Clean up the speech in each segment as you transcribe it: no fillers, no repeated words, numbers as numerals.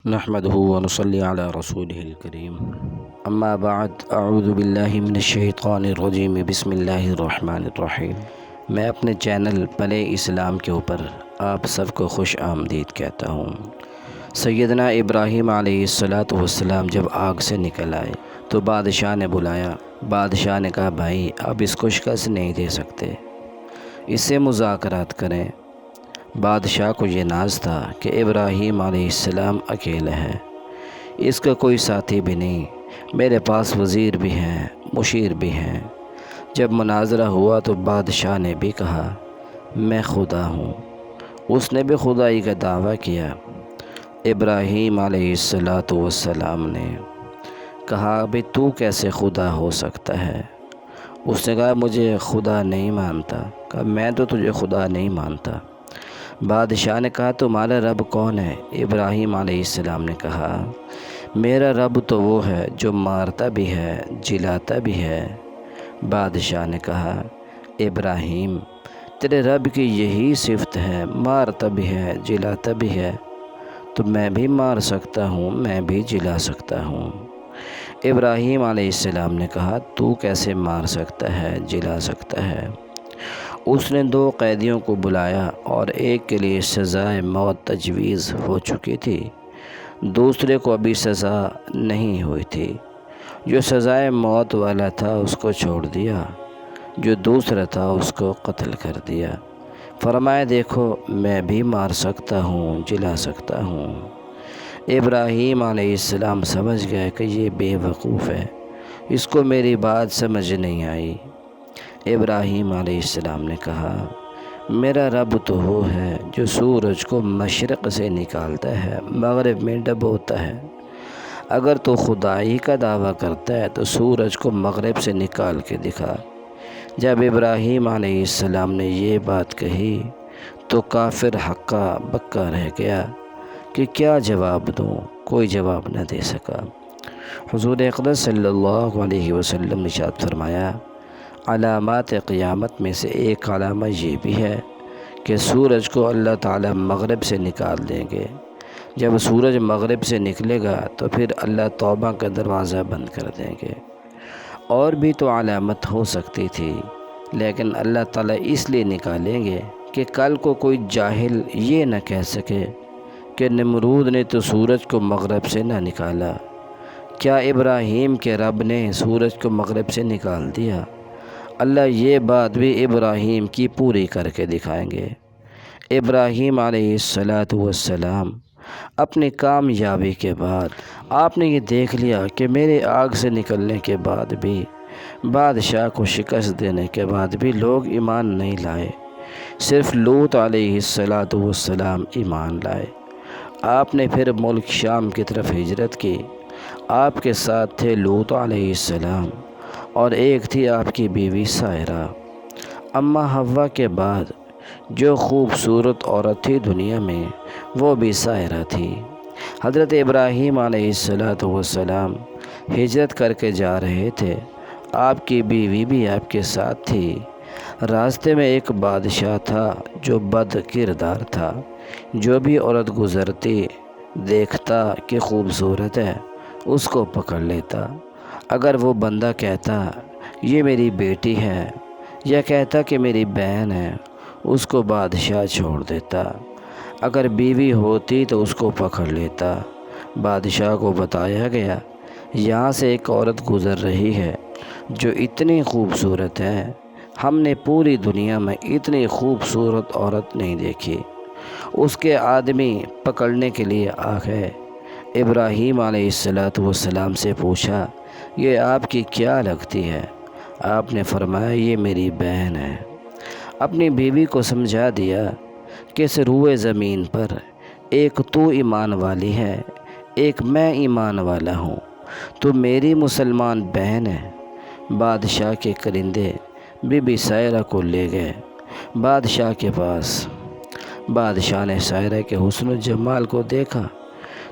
نحمده ونصلي على رسوله الكريم اما بعد اعوذ باللہ من الشیطان الرجیم بسم اللہ الرحمن الرحیم۔ میں اپنے چینل پلے اسلام کے اوپر آپ سب کو خوش آمدید کہتا ہوں۔ سیدنا ابراہیم علیہ السلام جب آگ سے نکل آئے تو بادشاہ نے بلایا۔ بادشاہ نے کہا بھائی اب اس کو شکست نہیں دے سکتے، اس سے مذاکرات کریں۔ بادشاہ کو یہ ناز تھا کہ ابراہیم علیہ السلام اکیلے ہے، اس کا کوئی ساتھی بھی نہیں، میرے پاس وزیر بھی ہیں، مشیر بھی ہیں۔ جب مناظرہ ہوا تو بادشاہ نے بھی کہا میں خدا ہوں، اس نے بھی خدائی کا دعویٰ کیا۔ ابراہیم علیہ السلام نے کہا بھئی تو کیسے خدا ہو سکتا ہے؟ اس نے کہا مجھے خدا نہیں مانتا۔ کہا میں تو تجھے خدا نہیں مانتا۔ بادشاہ نے کہا تمہارا رب کون ہے؟ ابراہیم علیہ السلام نے کہا میرا رب تو وہ ہے جو مارتا بھی ہے جلاتا بھی ہے۔ بادشاہ نے کہا ابراہیم تیرے رب کی یہی صفت ہے، مارتا بھی ہے جلاتا بھی ہے، تو میں بھی مار سکتا ہوں، میں بھی جلا سکتا ہوں۔ ابراہیم علیہ السلام نے کہا تو کیسے مار سکتا ہے جلا سکتا ہے؟ اس نے 2 قیدیوں کو بلایا اور ایک کے لیے سزائے موت تجویز ہو چکی تھی، دوسرے کو ابھی سزا نہیں ہوئی تھی۔ جو سزائے موت والا تھا اس کو چھوڑ دیا، جو دوسرا تھا اس کو قتل کر دیا۔ فرمایا دیکھو میں بھی مار سکتا ہوں جلا سکتا ہوں۔ ابراہیم علیہ السلام سمجھ گئے کہ یہ بے وقوف ہے، اس کو میری بات سمجھ نہیں آئی۔ ابراہیم علیہ السلام نے کہا میرا رب تو وہ ہے جو سورج کو مشرق سے نکالتا ہے مغرب میں ڈبوتا ہے۔ اگر تو خدائی کا دعویٰ کرتا ہے تو سورج کو مغرب سے نکال کے دکھا۔ جب ابراہیم علیہ السلام نے یہ بات کہی تو کافر ہکا بکا رہ گیا کہ کیا جواب دوں، کوئی جواب نہ دے سکا۔ حضور اقدس صلی اللہ علیہ وسلم نے ارشاد فرمایا علامات قیامت میں سے ایک علامہ یہ بھی ہے کہ سورج کو اللہ تعالیٰ مغرب سے نکال دیں گے۔ جب سورج مغرب سے نکلے گا تو پھر اللہ توبہ کا دروازہ بند کر دیں گے۔ اور بھی تو علامت ہو سکتی تھی، لیکن اللہ تعالیٰ اس لیے نکالیں گے کہ کل کو کوئی جاہل یہ نہ کہہ سکے کہ نمرود نے تو سورج کو مغرب سے نہ نکالا، کیا ابراہیم کے رب نے سورج کو مغرب سے نکال دیا؟ اللہ یہ بات بھی ابراہیم کی پوری کر کے دکھائیں گے۔ ابراہیم علیہ السلام اپنی کامیابی کے بعد آپ نے یہ دیکھ لیا کہ میرے آگ سے نکلنے کے بعد بھی، بادشاہ کو شکست دینے کے بعد بھی لوگ ایمان نہیں لائے، صرف لوط علیہ السلام ایمان لائے۔ آپ نے پھر ملک شام کی طرف ہجرت کی۔ آپ کے ساتھ تھے لوط علیہ السلام اور ایک تھی آپ کی بیوی سائرہ۔ اماں حوا کے بعد جو خوبصورت عورت تھی دنیا میں وہ بھی سائرہ تھی۔ حضرت ابراہیم علیہ السلام ہجرت کر کے جا رہے تھے، آپ کی بیوی بھی آپ کے ساتھ تھی۔ راستے میں ایک بادشاہ تھا جو بد کردار تھا، جو بھی عورت گزرتی دیکھتا کہ خوبصورت ہے اس کو پکڑ لیتا۔ اگر وہ بندہ کہتا یہ میری بیٹی ہے یا کہتا کہ میری بہن ہے اس کو بادشاہ چھوڑ دیتا۔ اگر بیوی ہوتی تو اس کو پکڑ لیتا۔ بادشاہ کو بتایا گیا یہاں سے ایک عورت گزر رہی ہے جو اتنی خوبصورت ہے، ہم نے پوری دنیا میں اتنی خوبصورت عورت نہیں دیکھی۔ اس کے آدمی پکڑنے کے لیے آ گئے۔ ابراہیم علیہ السلام سے پوچھا یہ آپ کی کیا لگتی ہے؟ آپ نے فرمایا یہ میری بہن ہے۔ اپنی بیوی کو سمجھا دیا کہ اس روئے زمین پر ایک تو ایمان والی ہے، ایک میں ایمان والا ہوں، تو میری مسلمان بہن ہے۔ بادشاہ کے کرندے بی بی سائرہ کو لے گئے بادشاہ کے پاس۔ بادشاہ نے سائرہ کے حسن و جمال کو دیکھا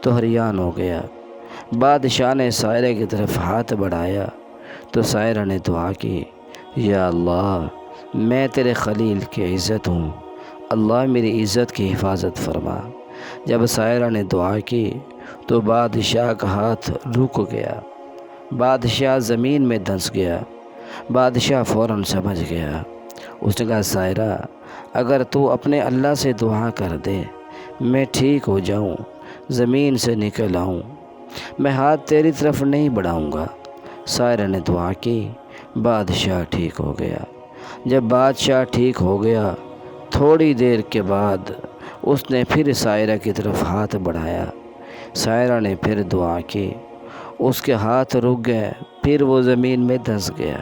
تو حیران ہو گیا۔ بادشاہ نے سائرہ کی طرف ہاتھ بڑھایا تو سائرہ نے دعا کی یا اللہ میں تیرے خلیل کی عزت ہوں، اللہ میری عزت کی حفاظت فرما۔ جب سائرہ نے دعا کی تو بادشاہ کا ہاتھ رک گیا، بادشاہ زمین میں دھنس گیا۔ بادشاہ فوراً سمجھ گیا۔ اس نے کہا سائرہ، اگر تو اپنے اللہ سے دعا کر دے میں ٹھیک ہو جاؤں، زمین سے نکل آؤں، میں ہاتھ تیری طرف نہیں بڑھاؤں گا۔ سائرہ نے دعا کی، بادشاہ ٹھیک ہو گیا۔ جب بادشاہ ٹھیک ہو گیا، تھوڑی دیر کے بعد اس نے پھر سائرہ کی طرف ہاتھ بڑھایا۔ سائرہ نے پھر دعا کی، اس کے ہاتھ رک گئے، پھر وہ زمین میں دھنس گیا۔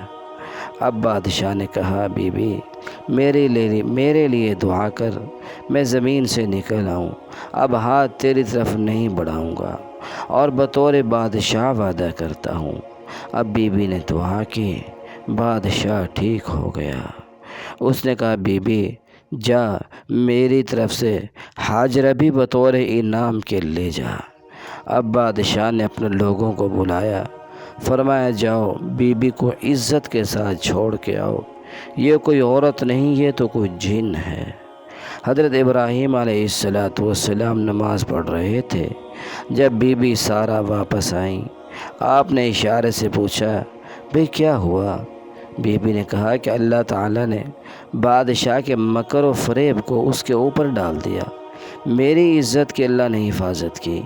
اب بادشاہ نے کہا بی بی میرے لیے دعا کر، میں زمین سے نکل آؤں، اب ہاتھ تیری طرف نہیں بڑھاؤں گا، اور بطور بادشاہ وعدہ کرتا ہوں۔ اب بی بی نے دعا کی، بادشاہ ٹھیک ہو گیا۔ اس نے کہا بی بی جا، میری طرف سے حاجرہ بھی بطور انعام کے لے جا۔ اب بادشاہ نے اپنے لوگوں کو بلایا، فرمایا جاؤ بی بی کو عزت کے ساتھ چھوڑ کے آؤ، یہ کوئی عورت نہیں، یہ تو کوئی جن ہے۔ حضرت ابراہیم علیہ السلام نماز پڑھ رہے تھے، جب بی بی سارہ واپس آئیں، آپ نے اشارے سے پوچھا بھئی کیا ہوا؟ بی بی نے کہا کہ اللہ تعالیٰ نے بادشاہ کے مکر و فریب کو اس کے اوپر ڈال دیا، میری عزت کی اللہ نے حفاظت کی،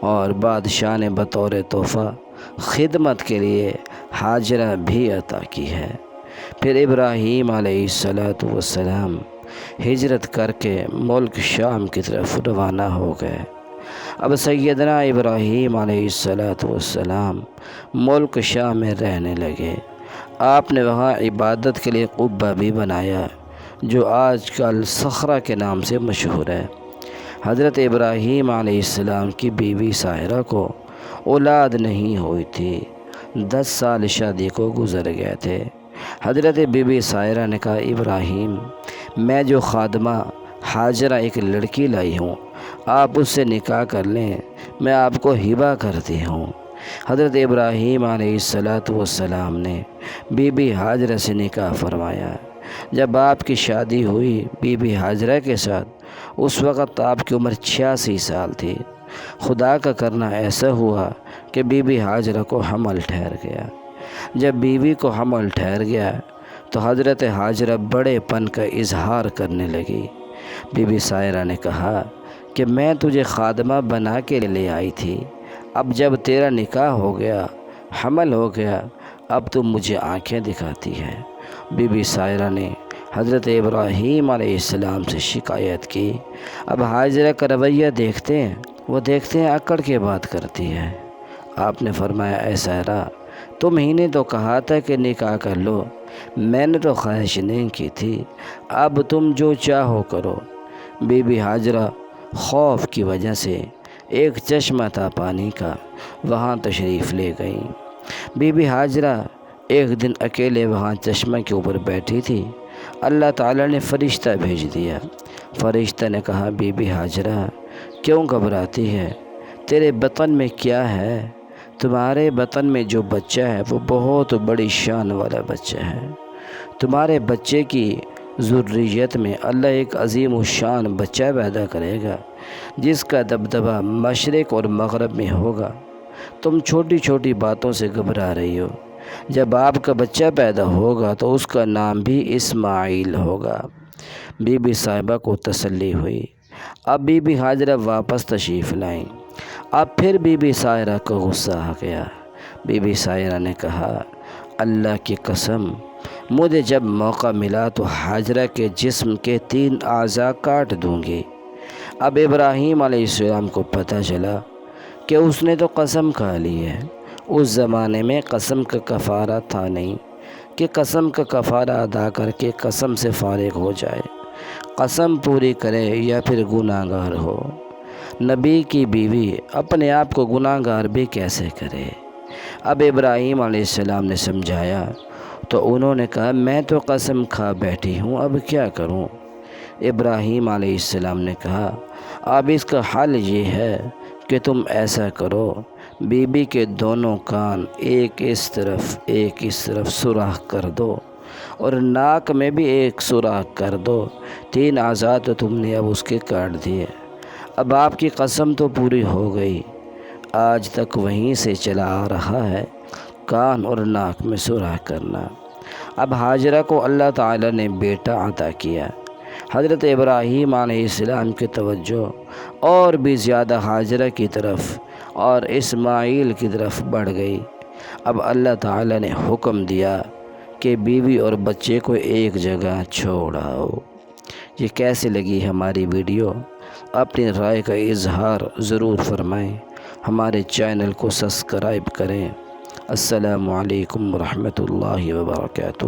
اور بادشاہ نے بطور تحفہ خدمت کے لیے حاجرہ بھی عطا کی ہے۔ پھر ابراہیم علیہ السلام ہجرت کر کے ملک شام کی طرف روانہ ہو گئے۔ اب سیدنا ابراہیم علیہ السلام ملک شام میں رہنے لگے۔ آپ نے وہاں عبادت کے لیے قبہ بھی بنایا، جو آج کل صخرہ کے نام سے مشہور ہے۔ حضرت ابراہیم علیہ السلام کی بیوی سائرہ کو اولاد نہیں ہوئی تھی، 10 سال شادی کو گزر گئے تھے۔ حضرت بی بی سائرہ نے کہا ابراہیم، میں جو خادمہ حاجرہ ایک لڑکی لائی ہوں، آپ اس سے نکاح کر لیں، میں آپ کو ہبہ کرتی ہوں۔ حضرت ابراہیم علیہ السلام نے بی بی حاجرہ سے نکاح فرمایا۔ جب آپ کی شادی ہوئی بی بی حاجرہ کے ساتھ، اس وقت آپ کی عمر 86 سال تھی۔ خدا کا کرنا ایسا ہوا کہ بی بی حاجرہ کو حمل ٹھہر گیا۔ جب بیوی کو حمل ٹھہر گیا تو حضرت حاجرہ بڑے پن کا اظہار کرنے لگی۔ بی بی سائرہ نے کہا کہ میں تجھے خادمہ بنا کے لے آئی تھی، اب جب تیرا نکاح ہو گیا، حمل ہو گیا، اب تم مجھے آنکھیں دکھاتی ہے۔ بی بی سائرہ نے حضرت ابراہیم علیہ السلام سے شکایت کی۔ اب حاجرہ کا رویہ دیکھتے ہیں، وہ دیکھتے ہیں اکڑ کے بات کرتی ہے۔ آپ نے فرمایا اے سائرہ، تم ہی نے تو کہا تھا کہ نکاح کر لو، میں نے تو خواہش نہیں کی تھی، اب تم جو چاہو کرو۔ بی بی حاجرہ خوف کی وجہ سے ایک چشمہ تھا پانی کا، وہاں تشریف لے گئیں۔ بی بی حاجرہ ایک دن اکیلے وہاں چشمہ کے اوپر بیٹھی تھی، اللہ تعالیٰ نے فرشتہ بھیج دیا۔ فرشتہ نے کہا بی بی حاجرہ کیوں گھبراتی ہے؟ تیرے بطن میں کیا ہے؟ تمہارے بطن میں جو بچہ ہے وہ بہت بڑی شان والا بچہ ہے۔ تمہارے بچے کی ذریت میں اللہ ایک عظیم الشان بچہ پیدا کرے گا، جس کا دبدبہ مشرق اور مغرب میں ہوگا۔ تم چھوٹی چھوٹی باتوں سے گھبرا رہی ہو، جب آپ کا بچہ پیدا ہوگا تو اس کا نام بھی اسماعیل ہوگا۔ بی بی صاحبہ کو تسلی ہوئی۔ اب بی بی حاجرہ واپس تشریف لائیں۔ اب پھر بی بی سائرہ کو غصہ آ گیا۔ بی بی سائرہ نے کہا اللہ کی قسم، مجھے جب موقع ملا تو حاجرہ کے جسم کے 3 اعضاء کاٹ دوں گی۔ اب ابراہیم علیہ السلام کو پتہ چلا کہ اس نے تو قسم کھا لی ہے۔ اس زمانے میں قسم کا کفارہ تھا نہیں کہ قسم کا کفارہ ادا کر کے قسم سے فارغ ہو جائے، قسم پوری کرے یا پھر گناہ گار ہو۔ نبی کی بیوی اپنے آپ کو گناہ گار بھی کیسے کرے؟ اب ابراہیم علیہ السلام نے سمجھایا تو انہوں نے کہا میں تو قسم کھا بیٹھی ہوں، اب کیا کروں؟ ابراہیم علیہ السلام نے کہا اب اس کا حل یہ ہے کہ تم ایسا کرو، بی بی کے دونوں کان ایک اس طرف سوراخ کر دو، اور ناک میں بھی ایک سوراخ کر دو۔ 3 اعضاء تو تم نے اب اس کے کاٹ دیے، اب آپ کی قسم تو پوری ہو گئی۔ آج تک وہیں سے چلا آ رہا ہے، کان اور ناک میں سوراخ کرنا۔ اب ہاجرہ کو اللہ تعالیٰ نے بیٹا عطا کیا۔ حضرت ابراہیم علیہ السلام کی توجہ اور بھی زیادہ ہاجرہ کی طرف اور اسماعیل کی طرف بڑھ گئی۔ اب اللہ تعالیٰ نے حکم دیا کہ بیوی اور بچے کو ایک جگہ چھوڑ آؤ۔ یہ کیسے لگی ہماری ویڈیو؟ اپنی رائے کا اظہار ضرور فرمائیں۔ ہمارے چینل کو سبسکرائب کریں۔ السلام علیکم ورحمۃ اللہ وبرکاتہ۔